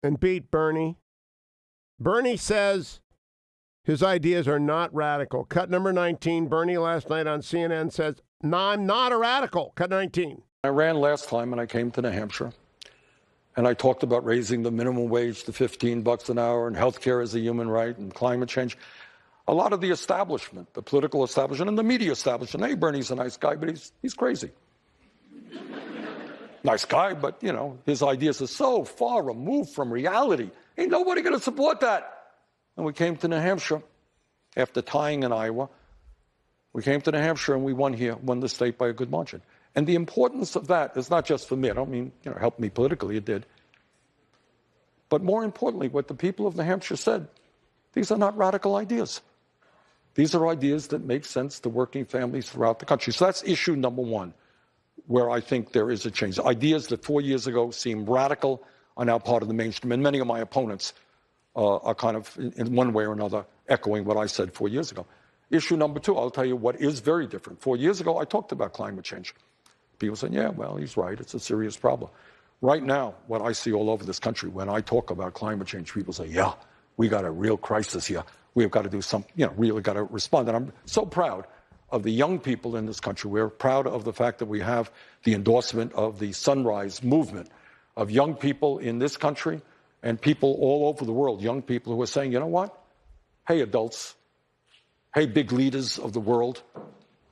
and beat Bernie. Bernie says his ideas are not radical. Cut number 19. Bernie last night on CNN says, "No, I'm not a radical." Cut 19. I ran last time and I came to New Hampshire and I talked about raising the minimum wage to $15 an hour and healthcare as a human right and climate change. A lot of the establishment, the political establishment and the media establishment, hey, Bernie's a nice guy, but he's crazy. Nice guy, but, you know, his ideas are so far removed from reality. Ain't nobody going to support that. And we came to New Hampshire after tying in Iowa. We came to New Hampshire and we won the state by a good margin. And the importance of that is not just for me. I don't mean, help me politically, it did. But more importantly, what the people of New Hampshire said, these are not radical ideas. These are ideas that make sense to working families throughout the country. So that's issue number one, where I think there is a change. Ideas that 4 years ago seemed radical are now part of the mainstream. And many of my opponents are kind of, in one way or another, echoing what I said 4 years ago. Issue number two, I'll tell you what is very different. 4 years ago, I talked about climate change. People say, yeah, well, he's right. It's a serious problem. Right now, what I see all over this country, when I talk about climate change, people say, yeah, we got a real crisis here. We've got to do something, really got to respond. And I'm so proud of the young people in this country. We're proud of the fact that we have the endorsement of the Sunrise Movement of young people in this country and people all over the world, young people who are saying, you know what? Hey, adults. Hey, big leaders of the world.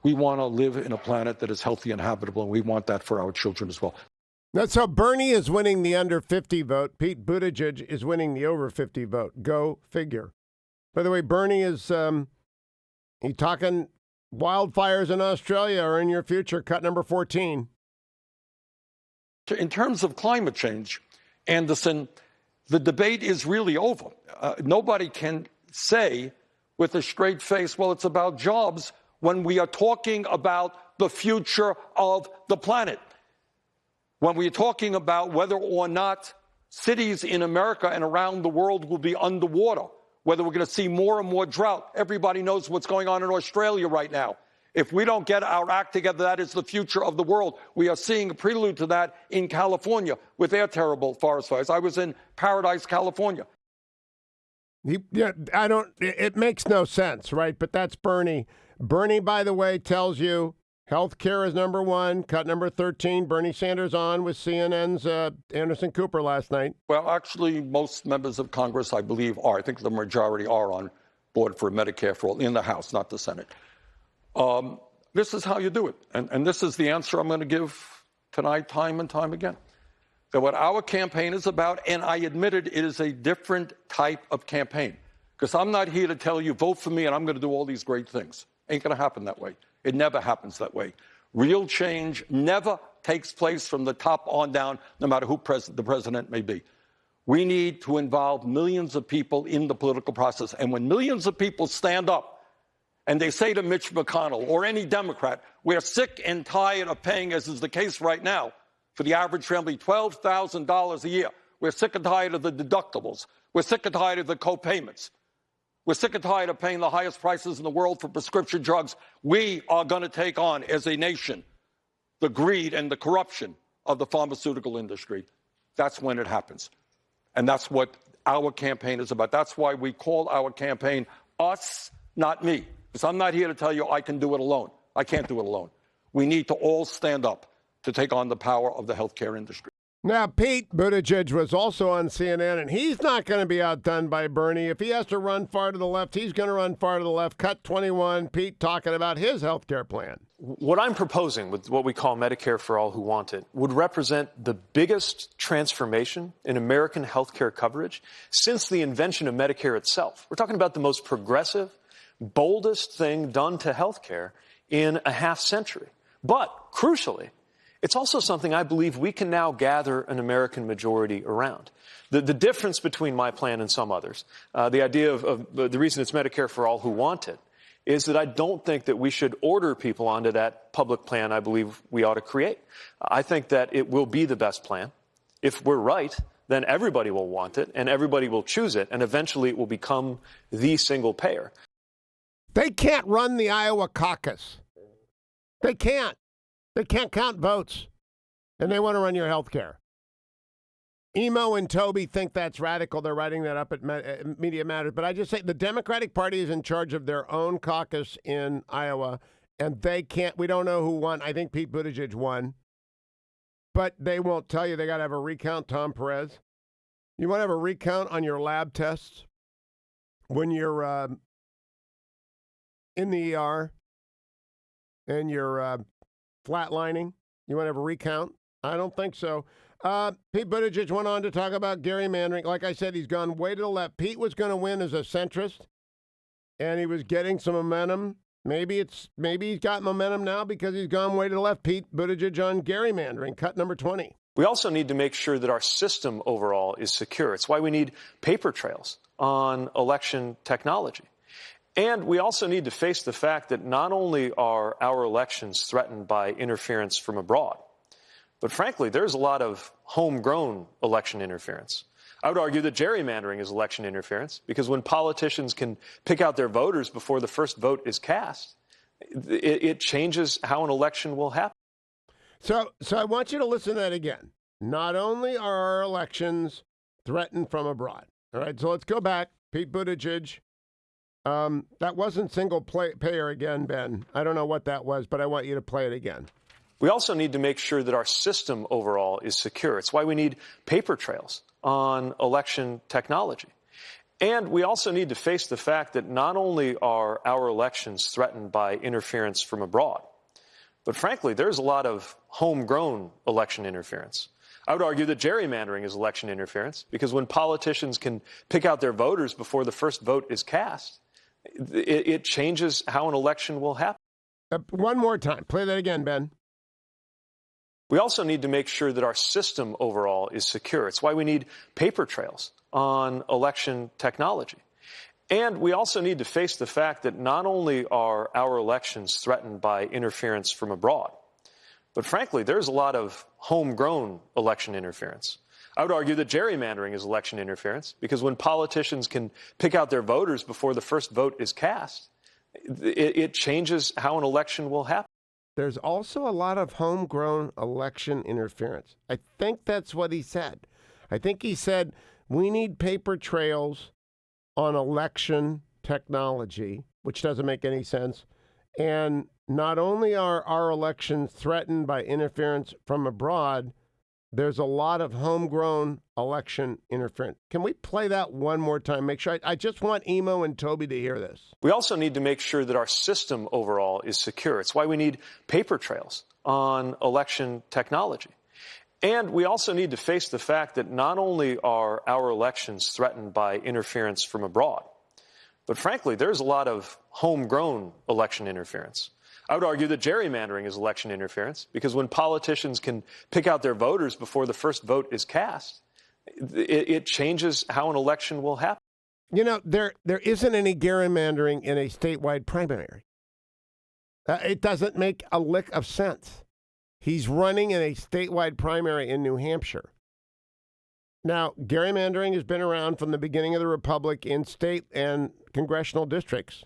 We want to live in a planet that is healthy and habitable, and we want that for our children as well. That's how Bernie is winning the under 50 vote. Pete Buttigieg is winning the over 50 vote. Go figure. By the way, Bernie is he talking wildfires in Australia are in your future. Cut number 14. In terms of climate change, Anderson, the debate is really over. Nobody can say with a straight face, well, it's about jobs, when we are talking about the future of the planet. When we're talking about whether or not cities in America and around the world will be underwater, whether we're going to see more and more drought. Everybody knows what's going on in Australia right now. If we don't get our act together, that is the future of the world. We are seeing a prelude to that in California with their terrible forest fires. I was in Paradise, California. It makes no sense, right? But that's Bernie. Bernie, by the way, tells you health care is number one. Cut number 13. Bernie Sanders on with CNN's Anderson Cooper last night. Well, actually, most members of Congress, I believe, are. I think the majority are on board for Medicare for all in the House, not the Senate. This is how you do it. And this is the answer I'm going to give tonight, time and time again. That what our campaign is about, and I admitted it is a different type of campaign. Because I'm not here to tell you, vote for me and I'm going to do all these great things. Ain't going to happen that way. It never happens that way. Real change never takes place from the top on down, no matter who the president may be. We need to involve millions of people in the political process. And when millions of people stand up and they say to Mitch McConnell or any Democrat, we're sick and tired of paying, as is the case right now, for the average family, $12,000 a year. We're sick and tired of the deductibles. We're sick and tired of the co-payments. We're sick and tired of paying the highest prices in the world for prescription drugs. We are going to take on, as a nation, the greed and the corruption of the pharmaceutical industry. That's when it happens. And that's what our campaign is about. That's why we call our campaign Us, Not Me. Because I'm not here to tell you I can do it alone. I can't do it alone. We need to all stand up to take on the power of the healthcare industry. Now, Pete Buttigieg was also on CNN, and he's not going to be outdone by Bernie. If he has to run far to the left, he's going to run far to the left. Cut 21, Pete talking about his health care plan. What I'm proposing with what we call Medicare for All Who Want It would represent the biggest transformation in American health care coverage since the invention of Medicare itself. We're talking about the most progressive, boldest thing done to health care in a half century. But, crucially, it's also something I believe we can now gather an American majority around. The difference between my plan and some others, the idea of the reason it's Medicare for all who want it, is that I don't think that we should order people onto that public plan I believe we ought to create. I think that it will be the best plan. If we're right, then everybody will want it, and everybody will choose it, and eventually it will become the single payer. They can't run the Iowa caucus. They can't. They can't count votes, and they want to run your health care. Emo and Toby think that's radical. They're writing that up at Media Matters. But I just say the Democratic Party is in charge of their own caucus in Iowa, and they can't. We don't know who won. I think Pete Buttigieg won. But they won't tell you. They got to have a recount, Tom Perez. You want to have a recount on your lab tests when you're in the ER and you're flatlining? You want to have a recount? I don't think so. Pete Buttigieg went on to talk about gerrymandering. Like I said, he's gone way to the left. Pete was going to win as a centrist, and he was getting some momentum. Maybe he's got momentum now because he's gone way to the left. Pete Buttigieg on gerrymandering, cut number 20. We also need to make sure that our system overall is secure. It's why we need paper trails on election technology. And we also need to face the fact that not only are our elections threatened by interference from abroad, but frankly, there's a lot of homegrown election interference. I would argue that gerrymandering is election interference because when politicians can pick out their voters before the first vote is cast, it changes how an election will happen. So I want you to listen to that again. Not only are our elections threatened from abroad. All right, so let's go back. Pete Buttigieg. That wasn't single payer again, Ben. I don't know what that was, but I want you to play it again. We also need to make sure that our system overall is secure. It's why we need paper trails on election technology. And we also need to face the fact that not only are our elections threatened by interference from abroad, but frankly, there's a lot of homegrown election interference. I would argue that gerrymandering is election interference because when politicians can pick out their voters before the first vote is cast, it changes how an election will happen. One more time. Play that again, Ben. We also need to make sure that our system overall is secure. It's why we need paper trails on election technology. And we also need to face the fact that not only are our elections threatened by interference from abroad, but frankly, there's a lot of homegrown election interference. I would argue that gerrymandering is election interference because when politicians can pick out their voters before the first vote is cast, it changes how an election will happen. There's also a lot of homegrown election interference. I think that's what he said. I think he said we need paper trails on election technology, which doesn't make any sense. And not only are our elections threatened by interference from abroad, there's a lot of homegrown election interference. Can we play that one more time? Make sure I just want Emo and Toby to hear this. We also need to make sure that our system overall is secure. It's why we need paper trails on election technology. And we also need to face the fact that not only are our elections threatened by interference from abroad, but frankly, there's a lot of homegrown election interference. I would argue that gerrymandering is election interference because when politicians can pick out their voters before the first vote is cast, it changes how an election will happen. You know, there isn't any gerrymandering in a statewide primary. It doesn't make a lick of sense. He's running in a statewide primary in New Hampshire. Now, gerrymandering has been around from the beginning of the republic in state and congressional districts.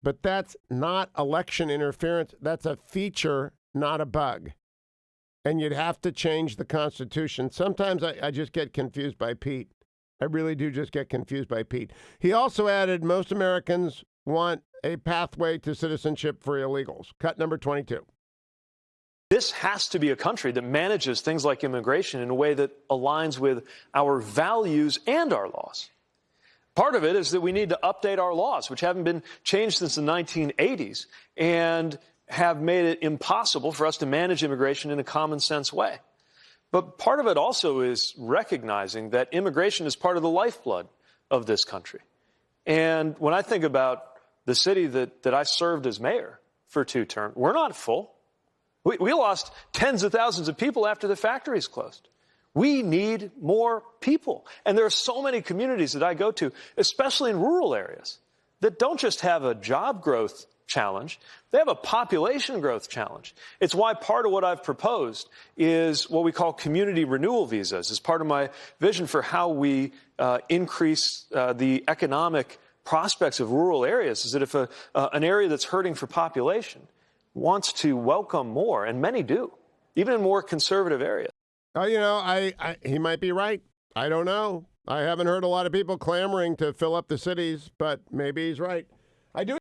But that's not election interference. That's a feature, not a bug. And you'd have to change the Constitution. Sometimes I just get confused by Pete. I really do just get confused by Pete. He also added most Americans want a pathway to citizenship for illegals. Cut number 22. This has to be a country that manages things like immigration in a way that aligns with our values and our laws. Part of it is that we need to update our laws, which haven't been changed since the 1980s and have made it impossible for us to manage immigration in a common sense way. But part of it also is recognizing that immigration is part of the lifeblood of this country. And when I think about the city that I served as mayor for 2 terms, we're not full. We lost tens of thousands of people after the factories closed. We need more people. And there are so many communities that I go to, especially in rural areas, that don't just have a job growth challenge, they have a population growth challenge. It's why part of what I've proposed is what we call community renewal visas as part of my vision for how we increase the economic prospects of rural areas, is that if an area that's hurting for population wants to welcome more, and many do, even in more conservative areas. He might be right. I don't know. I haven't heard a lot of people clamoring to fill up the cities, but maybe he's right. I do